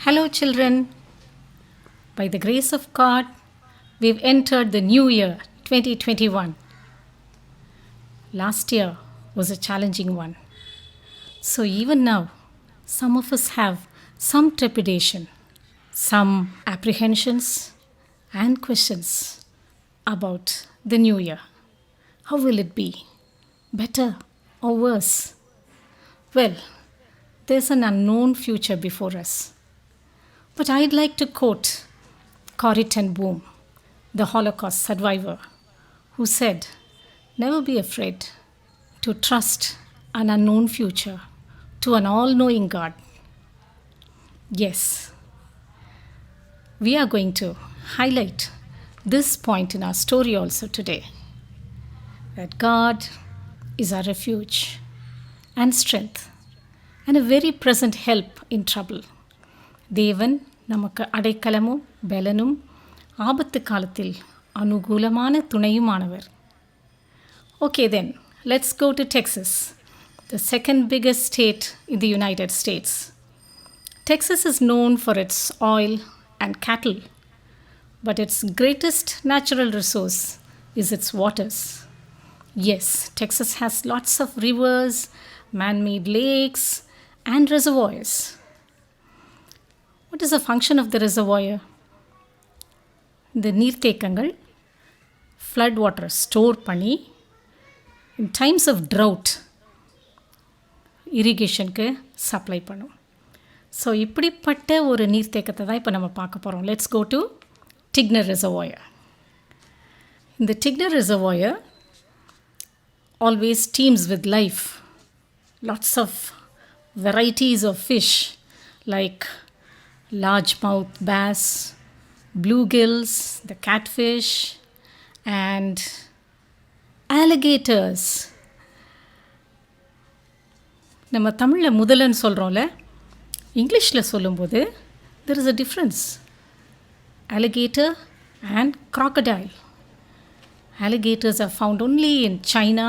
Hello, children. By the grace of God, we've entered the new year 2021. Last year was a challenging one. So, even now, some of us have some trepidation, some apprehensions, and questions about the new year. How will it be? Better or worse? Well, there's an unknown future before us. But I'd like to quote Corrie ten Boom, the Holocaust survivor, who said, "Never be afraid to trust an unknown future to an all knowing God." Yes, we are going to highlight this point in our story also today, that God is our refuge and strength and a very present help in trouble. தேவன் நமக்கு அடைக்கலமும் பலனும் ஆபத்து காலத்தில் அனுகூலமான துணையுமானவர். Okay then, let's go to Texas, the second biggest state in the United States. Texas is known for its oil and cattle, but its greatest natural resource is its waters. Yes, Texas has lots of rivers, man-made lakes, and reservoirs. What is the function of the reservoir? இந்த நீர்த்தேக்கங்கள் flood water store பண்ணி in times of drought irrigationக்கு supply பண்ணும். So இப்படிப்பட்ட ஒரு நீர்த்தேக்கத்தை தான் இப்போ நம்ம பார்க்க போகிறோம். Let's go to Tigner reservoir. இந்த Tigner reservoir always teems with life. Lots of varieties of fish like largemouth bass, bluegills, the catfish, and alligators. நம்ம தமிழில் முதலன்னு சொல்கிறோம்ல, இங்கிலீஷில் சொல்லும்போது there is a difference. Alligator and crocodile. Alligators are found only in China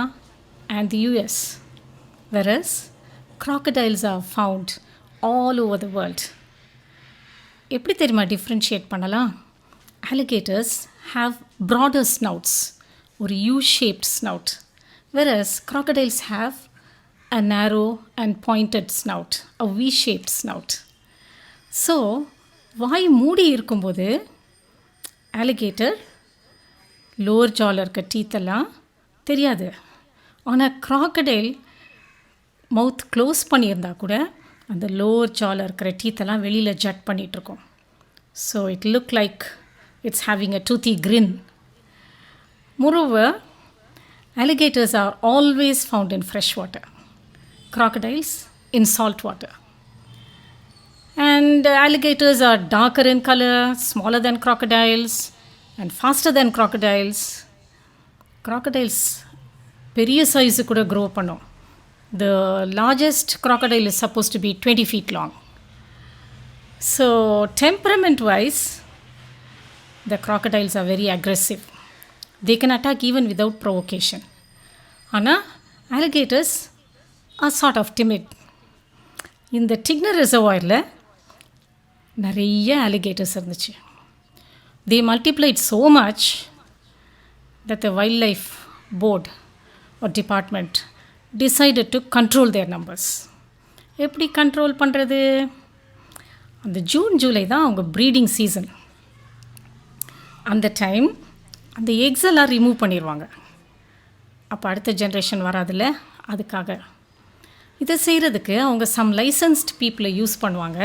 and the US, whereas crocodiles are found all over the world. எப்படி தெரியுமா differentiate பண்ணலாம்? Alligators have broader snouts, ஒரு U-shaped snout, whereas crocodiles have a narrow and pointed snout, a V-shaped snout. So வாய் மூடி இருக்கும்போது alligator lower ஜாவில் இருக்க டீத்தெல்லாம் தெரியாது. ஆனால் crocodile மவுத் க்ளோஸ் பண்ணியிருந்தா கூட அந்த லோவர் ஜாவில் இருக்கிற டீத்தெல்லாம் வெளியில் ஜட் பண்ணிகிட்ருக்கோம். So it look like it's having a toothy grin. Moreover, alligators are always found in fresh water, crocodiles in salt water. And alligators are darker in color, smaller than crocodiles, and faster than crocodiles. Crocodiles பெரிய size கூட grow பண்ணும். The largest crocodile is supposed to be 20 feet long. So, temperament-wise, the crocodiles are very aggressive. They can attack even without provocation. ஆனால் alligators are sort of timid. இந்த Tickner ரிசர்வாயரில் நிறைய alligators இருந்துச்சு. They multiplied so much that the wildlife board or department decided to control their numbers. எப்படி control பண்ணுறது? அந்த June July தான் அவங்க breeding season. அந்த டைம் அந்த எக்ஸ் எல்லாம் ரிமூவ் பண்ணிடுவாங்க. அப்போ அடுத்த ஜென்ரேஷன் வராதில்ல, அதுக்காக இதை செய்கிறதுக்கு அவங்க சம் லைசன்ஸ்ட் பீப்புளை யூஸ் பண்ணுவாங்க.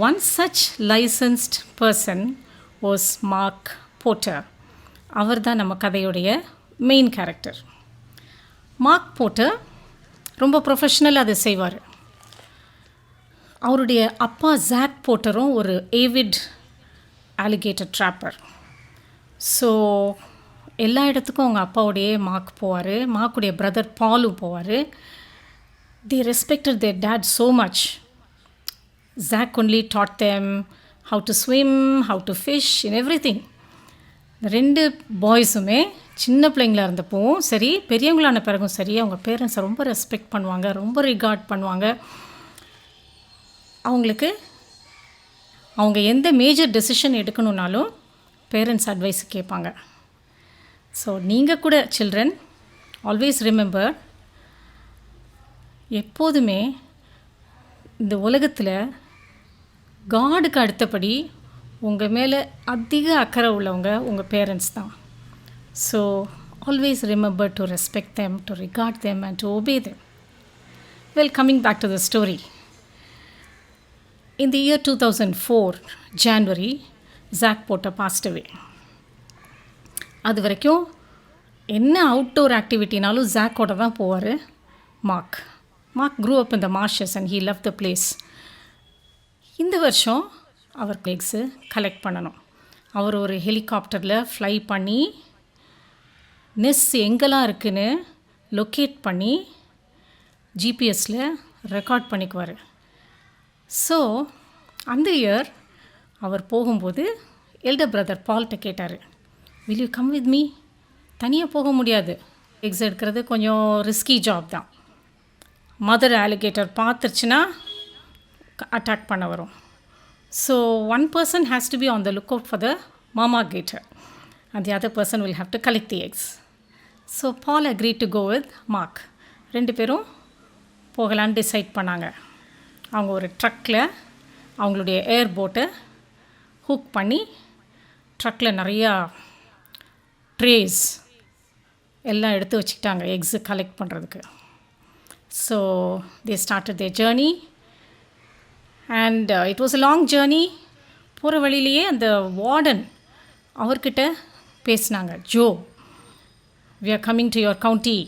One such licensed person was Mark Potter. அவர் தான் நம்ம கதையுடைய மெயின் கேரக்டர். மார்க் போட்டர் ரொம்ப ப்ரொஃபஷ்னலாக அதை செய்வார். அவருடைய அப்பா ஜாக் போட்டரும் ஒரு ஏவிட் alligator ட்ராப்பர். ஸோ எல்லா இடத்துக்கும் அவங்க அப்பாவுடைய மார்க் போவார். மார்க்குடைய பிரதர் பாலும் போவார். They respected their dad so much. Zach only taught them how to swim, how to fish, and everything. ரெண்டு பாய்ஸுமே சின்ன பிள்ளைங்களாக இருந்தப்போவும் சரி, பெரியவங்களான பிறகும் சரி, அவங்க பேரண்ட்ஸை ரொம்ப ரெஸ்பெக்ட் பண்ணுவாங்க, ரொம்ப ரிகார்ட் பண்ணுவாங்க. அவங்களுக்கு அவங்க எந்த மேஜர் டெசிஷன் எடுக்கணுன்னாலும் பேரண்ட்ஸ் அட்வைஸ் கேட்பாங்க. ஸோ நீங்கள் கூட சில்ட்ரன் ஆல்வேஸ் ரிமெம்பர், எப்போதுமே இந்த உலகத்தில் காடுக்கு அடுத்தபடி உங்கள் மேலே அதிக அக்கறை உள்ளவங்க உங்கள் பேரண்ட்ஸ் தான். So always remember to respect them, to regard them and to obey them. Well, coming back to the story. In the year 2004, January, Zach Porter passed away. அது வரைக்கும் என்ன அவுட்டோர் ஆக்டிவிட்டினாலும் ஜாக்கோட தான் போவார் mark. Mark grew up in the marshes and he loved the place. இந்த வருஷம் அவர் x collect பண்ணணும். அவர் ஒரு ஹெலிகாப்டரில் ஃப்ளை பண்ணி நெஸ் எங்கெல்லாம் இருக்குன்னு லொக்கேட் பண்ணி ஜிபிஎஸில் ரெக்கார்ட் பண்ணிக்குவார். ஸோ அந்த இயர் அவர் போகும்போது எல்டர் பிரதர் பால்கிட்ட கேட்டார், will you come with me? தனியாக போக முடியாது, எக்ஸ் எடுக்கிறது கொஞ்சம் ரிஸ்கி ஜாப் தான். மதர் ஆலிகேட்டர் பார்த்துருச்சுன்னா அட்டாக் பண்ண வரும். So one person has to be on the look out for the mama gator and the other person will have to collect the eggs. So Paul agree to go with Mark. ரெண்டு பேரும் போகலான்னு decide பண்ணாங்க. அவங்க ஒரு ட்ரக்கில் அவங்களுடைய ஏர் போட்டை hook பண்ணி ட்ரக்கில் நிறையா ட்ரேஸ் எல்லாம் எடுத்து வச்சுக்கிட்டாங்க எக்ஸு கலெக்ட் பண்ணுறதுக்கு. So they started their journey and it was a long journey. போகிற வழியிலேயே அந்த வார்டன் அவர்கிட்ட பேசினாங்க, Joe, we are coming to your county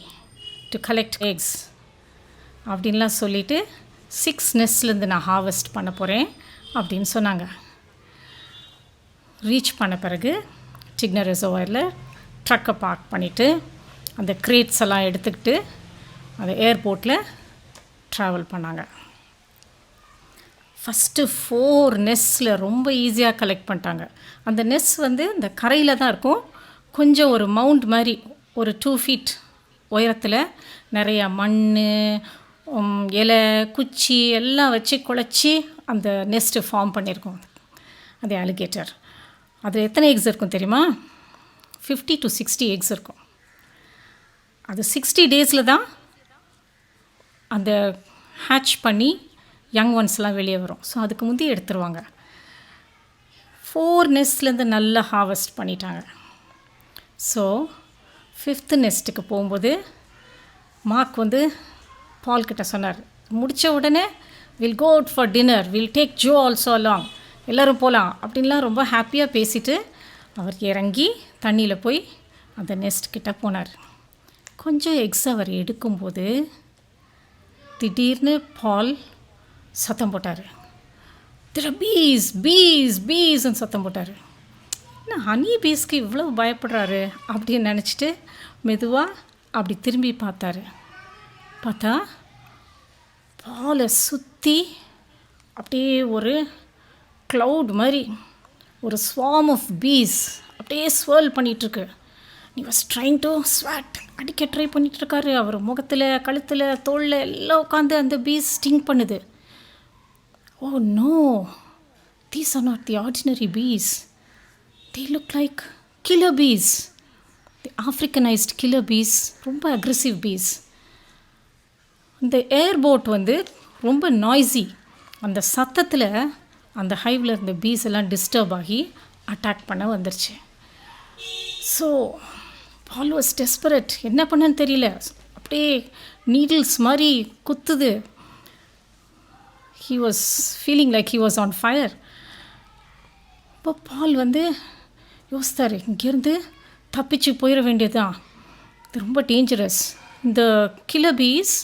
to collect eggs அப்படின்லாம் சொல்லிவிட்டு 6 நெஸ்ட்லேருந்து நான் ஹார்வெஸ்ட் பண்ண போகிறேன் அப்படின்னு சொன்னாங்க. ரீச் பண்ண பிறகு டிக்னர் ரிசர்வாயரில் ட்ரக்கை பார்க் பண்ணிவிட்டு அந்த கிரேட்ஸ் எல்லாம் எடுத்துக்கிட்டு அந்த ஏர்போர்ட்டில் ட்ராவல் பண்ணாங்க. ஃபஸ்ட்டு 4 நெஸ்ஸில் ரொம்ப ஈஸியாக கலெக்ட் பண்ணிட்டாங்க. அந்த நெஸ் வந்து இந்த கரையில் தான் இருக்கும், கொஞ்சம் ஒரு மவுண்ட் மாதிரி ஒரு 2 feet உயரத்தில் நிறையா மண், இலை, குச்சி எல்லாம் வச்சு குழச்சி அந்த நெஸ்ட்டு ஃபார்ம் பண்ணியிருக்கோம் அது அலிகேட்டர். அது எத்தனை எக்ஸ் இருக்கும் தெரியுமா? 50 to 60 எக்ஸ் இருக்கும். அது 60 daysல தான் அந்த ஹேட்ச் பண்ணி யங் ஒன்ஸ்லாம் வெளியே வரும். ஸோ அதுக்கு முந்தைய எடுத்துருவாங்க. 4 நெஸ்ட்லேருந்து நல்லா ஹார்வெஸ்ட் பண்ணிட்டாங்க. ஸோ 5th நெஸ்ட்டுக்கு போகும்போது மார்க் வந்து பால்கிட்ட சொன்னார், முடித்த உடனே will go out for dinner, will take Joe also along, எல்லோரும் போகலாம் அப்படின்லாம் ரொம்ப ஹாப்பியாக பேசிவிட்டு அவர் இறங்கி தண்ணியில் போய் அந்த நெஸ்ட் கிட்ட போனார். கொஞ்சம் எக்ஸ் அவர் எடுக்கும்போது திடீர்னு பால் சத்தம் போட்டார், திரு பீஸ் பீஸ் பீஸ்ன்னு சத்தம் போட்டார். என்ன ஹனி பீஸ்க்கு இவ்வளோ பயப்படுறாரு அப்படின்னு நினச்சிட்டு மெதுவாக அப்படி திரும்பி பார்த்தாரு. பார்த்தா பாலை சுற்றி அப்படியே ஒரு க்ளவுட் மாதிரி ஒரு ஸ்வார்ம் ஆஃப் பீஸ் அப்படியே ஸ்வர்ல் பண்ணிகிட்ருக்கு. நீ வாஸ் ட்ரைங் டு ஸ்வாட், அடிக்க ட்ரை பண்ணிகிட்ருக்காரு. அவர் முகத்தில், கழுத்தில், தோளில் எல்லாம் உட்காந்து அந்த பீஸ் ஸ்டிங் பண்ணுது. Oh no, these are not the ordinary bees, they look like killer bees, the Africanized killer bees, ரொம்ப அக்ரெசிவ் பீஸ். இந்த ஏர்போட் வந்து ரொம்ப நாய்ஸி, அந்த சத்தத்தில் அந்த ஹைவில் இருந்த பீஸ் எல்லாம் டிஸ்டர்ப் ஆகி அட்டாக் பண்ண வந்துருச்சு. ஸோ பால் வாஸ் டெஸ்பரேட், என்ன பண்ணன்னு தெரியல, அப்படியே நீடில்ஸ் மாதிரி குத்துது. He was feeling like he was on fire. இப்போ பால் வந்து யோசித்தார், இங்கேருந்து தப்பிச்சு போயிட வேண்டியதுதான், இது ரொம்ப டேஞ்சரஸ். இந்த கில்லர் பீஸ்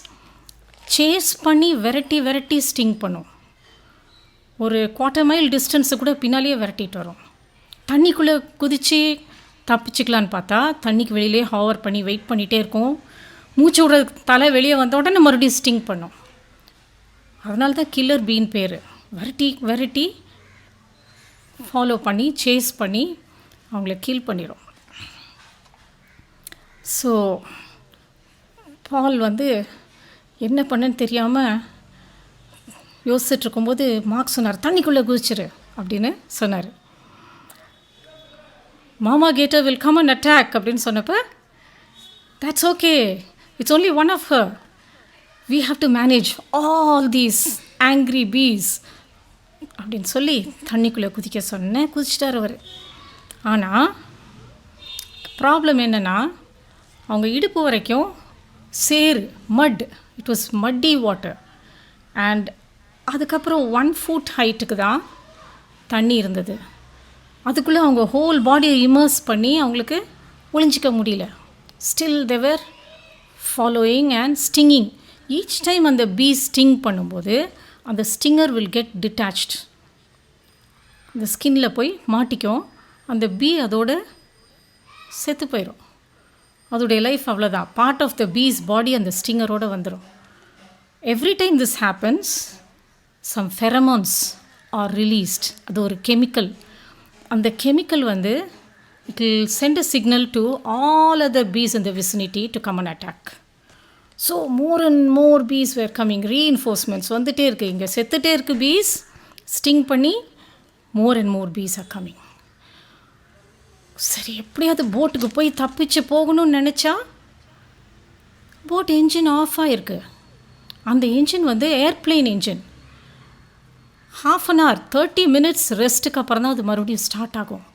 சேஸ் பண்ணி விரட்டி ஸ்டிங் பண்ணும். ஒரு 1/4 mile டிஸ்டன்ஸு கூட பின்னாலேயே விரட்டிட்டு வரும். தண்ணிக்குள்ளே குதித்து தப்பிச்சிக்கலான்னு பார்த்தா தண்ணிக்கு வெளியிலே ஹவர் பண்ணி வெயிட் பண்ணிகிட்டே இருக்கும். மூச்சு விட தலை வெளியே வந்த உடனே மறுபடியும் ஸ்டிங் பண்ணும். அதனால தான் கில்லர் பீன் பேர். விரட்டி ஃபாலோ பண்ணி சேஸ் பண்ணி அவங்கள கில் பண்ணிடும். ஸோ பால் வந்து என்ன பண்ணன்னு தெரியாமல் யோசிச்சுட்டு இருக்கும்போது மார்க் சொன்னார், தண்ணிக்குள்ளே குதிச்சிரு, அப்படின்னு சொன்னார். Mama gator will come and attack அப்படின்னு சொன்னப்போ, that's okay, it's only one of her. we have to manage all these angry bees அப்படின்னு சொல்லி தண்ணிக்குள்ளே குதிக்க சொன்னேன். குதிச்சிட்டார் அவர். ஆனால் ப்ராப்ளம் என்னென்னா, அவங்க இடுப்பு வரைக்கும் சேறு, மட், it was mitti water. And அதுக்கப்புறம் 1 foot ஹைட்டுக்கு தான் தண்ணி இருந்தது. அதுக்குள்ளே அவங்க ஹோல் பாடியை இமர்ஸ் பண்ணி அவங்களுக்கு ஒளிஞ்சிக்க முடியல. Still they were following and stinging. Each time அந்த பீ ஸ்டிங் பண்ணும்போது அந்த ஸ்டிங்கர் வில் கெட் டிட்டாச்ட். அந்த ஸ்கின்ல போய் மாட்டிக்கும். அந்த பீ அதோட செத்து போயிடும். அதோடைய லைஃப் அவ்வளோதான். Part of the bees body அந்த ஸ்டிங்கரோடு வந்துடும். Every time this happens, some pheromones are released. அது ஒரு கெமிக்கல். அந்த கெமிக்கல் வந்து it will send a signal to all other bees in the vicinity to come and attack. So more and more bees were coming. Reinforcements வந்துகிட்டே இருக்குது. இங்கே செத்துட்டே இருக்குது bees, sting பண்ணி more and more bees are coming. சரி, எப்படியாவது போட்டுக்கு போய் தப்பிச்சு போகணும்னு நினச்சா, போட் என்ஜின் ஆஃப் ஆகிருக்கு. அந்த என்ஜின் வந்து ஏர்ப்ளேன் என்ஜின். 1/2 hour 30 minutes ரெஸ்ட்டுக்கு அப்புறம் தான் அது மறுபடியும் ஸ்டார்ட் ஆகும்.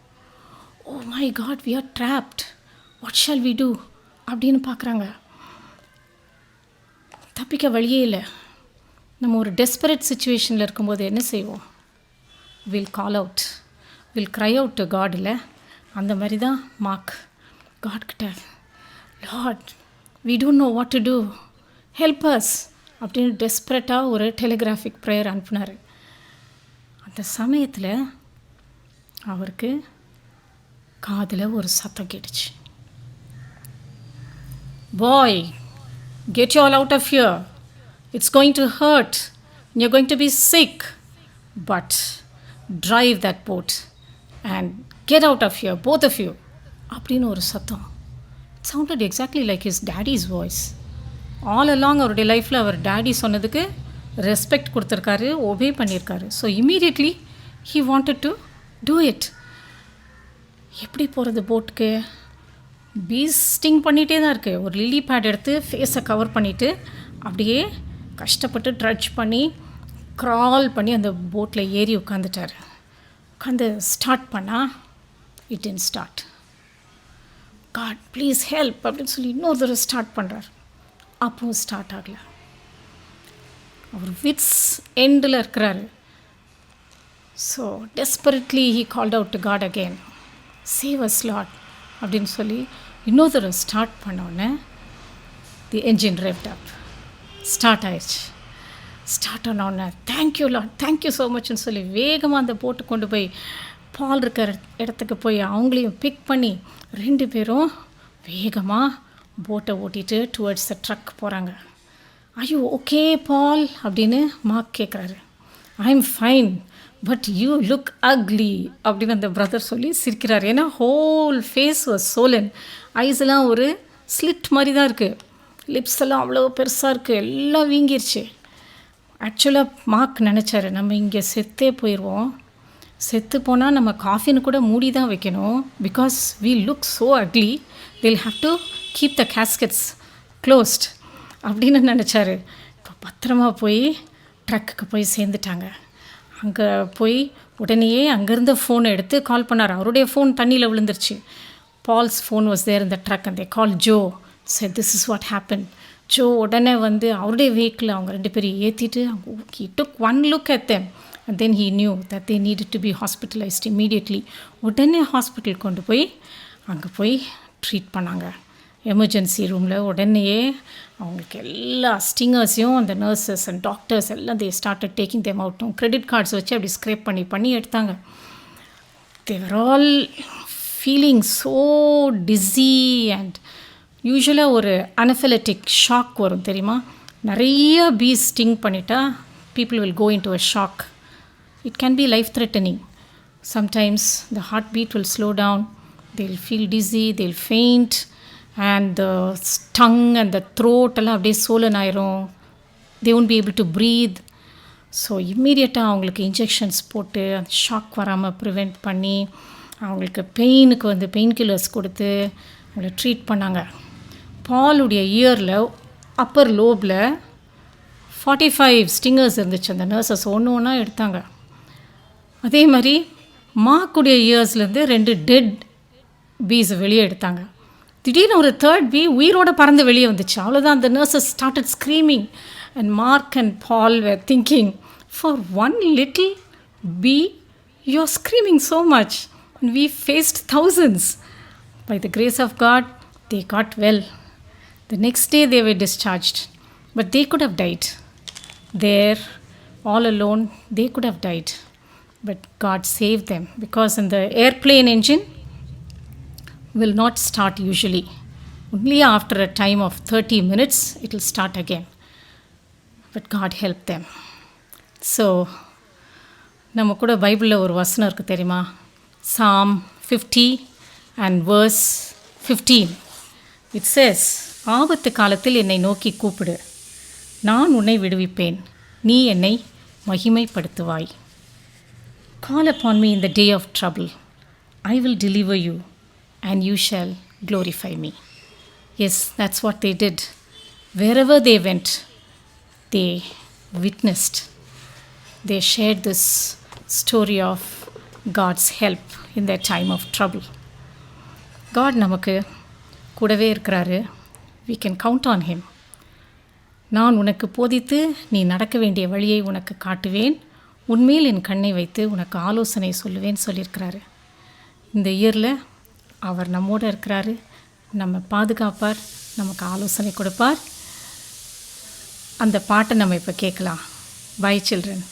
Oh my God, we are trapped, what shall we do அப்படின்னு பார்க்குறாங்க. தப்பிக்க வழியே இல்லை. நம்ம ஒரு டெஸ்பரேட் சுச்சுவேஷனில் இருக்கும்போது என்ன செய்வோம்? Will call out, will cry out to God. இல்லை, அந்த மாதிரி தான் மார்க் காட்கிட்ட, Lord we don't know what to do, help us அப்படின்னு டெஸ்பரேட்டாக ஒரு டெலிகிராஃபிக் ப்ரேயர் அனுப்புனார். அந்த சமயத்தில் அவருக்கு காதில் ஒரு சத்தம் கேட்டுச்சு. பாய், get you all out of here. It's going to hurt. You're going to be sick. But drive that boat and get out of here, both of you. அப்படின்னு ஒரு சத்தம். It sounded exactly like his daddy's voice. All along அவருடைய லைஃப்பில் அவர் daddy சொன்னதுக்கு respect கொடுத்துருக்காரு, obey பண்ணியிருக்காரு. So immediately he wanted to do it. எப்படி போகிறது போட்டுக்கு? பீஸ் ஸ்டிங் பண்ணிகிட்டே தான் இருக்குது. ஒரு லில்லி பேட் எடுத்து ஃபேஸை கவர் பண்ணிவிட்டு அப்படியே கஷ்டப்பட்டு ட்ரட்ஜ் பண்ணி க்ரால் பண்ணி அந்த போட்டில் ஏறி உட்காந்துட்டார். உட்காந்து ஸ்டார்ட் பண்ணால் it didn't start. God please help அப்படின்னு சொல்லி இன்னொரு தடவை ஸ்டார்ட் பண்ணுறார். அப்பவும் ஸ்டார்ட் ஆகலை. அவர் விட்ஸ் எண்டில் இருக்கிறாரு. So desperately he called out to God again, save us Lord அப்படின்னு சொல்லி இன்னொரு தடவை ஸ்டார்ட் பண்ணோன்னே the engine revved up. Start ஆயிடுச்சு. ஸ்டார்ட் ஆனோடனே தேங்க்யூ லார்ட், தேங்க்யூ ஸோ மச்னு சொல்லி வேகமாக அந்த போட்டு கொண்டு போய் பால் இருக்கிற இடத்துக்கு போய் அவங்களையும் பிக் பண்ணி 2 பேரும் வேகமாக போட்டை ஓட்டிகிட்டு டுவர்ட்ஸ் த ட்ரக் போகிறாங்க. ஐயோ ஓகே பால் அப்படின்னு மார்க் கேட்குறாரு. I am fine but you look ugly அப்படின்னு அந்த பிரதர் சொல்லி சிரிக்கிறார். ஏன்னா ஹோல் ஃபேஸ் வாஸ் சோலன். ஐஸ்லாம் ஒரு ஸ்லிட் மாதிரி தான் இருக்குது. லிப்ஸ் எல்லாம் அவ்வளோ பெருசாக இருக்குது. எல்லாம் வீங்கிருச்சு. ஆக்சுவலாக மார்க் நினச்சாரு, நம்ம இங்கே செத்தே போயிடுவோம். செத்து போனால் நம்ம காஃபின்னு கூட மூடி தான் வைக்கணும். Because we look so ugly, they'll have to keep the caskets closed அப்படின்னு நினச்சாரு. இப்போ பத்திரமா போய் ட்ரக்குக்கு போய் சேர்ந்துட்டாங்க. அங்கே போய் உடனேயே அங்கேருந்த ஃபோனை எடுத்து கால் பண்ணார். அவருடைய ஃபோன் தண்ணியில் விழுந்துருச்சு. Paul's phone was there in the truck and they call Joe. said this is what happened. Joe உடனே வந்து அவருடைய வெஹிக்கிள் அவங்க 2 பேரும் ஏற்றிட்டு he took one look at them and then he knew that they needed to be hospitalized immediately. உடனே hospital கொண்டு போய் அங்கே போய் ட்ரீட் பண்ணாங்க. எமர்ஜென்சி ரூமில் உடனேயே அவங்களுக்கு எல்லா ஸ்டிங்கர்ஸையும் அந்த நர்சஸ் அண்ட் டாக்டர்ஸ் எல்லாம் they started taking them out. Credit cards வச்சு அப்படி ஸ்க்ரேப் பண்ணி எடுத்தாங்க. They were all feeling so dizzy and யூஸ்வலாக ஒரு அனஃபிலட்டிக் ஷாக் வரும் தெரியுமா? நிறைய பீஸ் ஸ்டிங் பண்ணிட்டா people will go into a shock. It can be life threatening. Sometimes the heartbeat will slow down, they'll feel dizzy, they'll faint, and the tongue and the throat எல்லாம் அப்படியே swollen ஆயிரும். They won't be able to breathe. So இம்மீடியட்டாக அவங்களுக்கு injections போட்டு அந்த shock வராமல் prevent பண்ணி அவங்களுக்கு பெயினுக்கு வந்து பெயின் கில்லர்ஸ் கொடுத்து அவங்கள ட்ரீட் பண்ணாங்க. பாலுடைய இயரில் அப்பர் லோபில் 45 ஸ்டிங்கர்ஸ் இருந்துச்சு. அந்த நர்சஸ் ஒன்று ஒன்றா எடுத்தாங்க. அதே மாதிரி மாக்குடைய இயர்ஸ்லேருந்து 2 டெட் பீஸை வெளியே எடுத்தாங்க. திடீர்னு ஒரு 3rd பீ உயிரோட பறந்து வெளியே வந்துச்சு. அவ்வளோதான். அந்த nurses started screaming and Mark and Paul were thinking, for one little bee you are screaming so much and we faced thousands. By the grace of God, they got well. The next day they were discharged, but they could have died. There, all alone, they could have died. But God saved them, because in the airplane engine will not start usually. Only after a time of 30 minutes it will start again. But God helped them. So, நம்ம கூட பைபிளில் ஒரு வசனம் இருக்குது தெரியுமா? Psalm 50 and verse 15. It says, ஆபத்து காலத்தில் என்னை நோக்கி கூப்பிடு, நான் உன்னை விடுவிப்பேன், நீ என்னை மகிமைப்படுத்துவாய். Call upon me in the day of trouble. I will deliver you and you shall glorify me. Yes, that's what they did. Wherever they went, they witnessed. They shared this story of God's help in their time of trouble. God நமக்கு கூடவே இருக்கிறாரு. We can count on him. நான் உனக்கு போதித்து நீ நடக்க வேண்டிய வழியை உனக்கு காட்டுவேன், உன்மேல் என் கண்ணை வைத்து உனக்கு ஆலோசனை சொல்லுவேன் சொல்லியிருக்கிறாரு. இந்த இயரில் அவர் நம்மோடு இருக்கிறாரு, நம்ம பாதுகாப்பார், நமக்கு ஆலோசனை கொடுப்பார். அந்த பாட்டை நம்ம இப்போ கேட்கலாம். Bye children.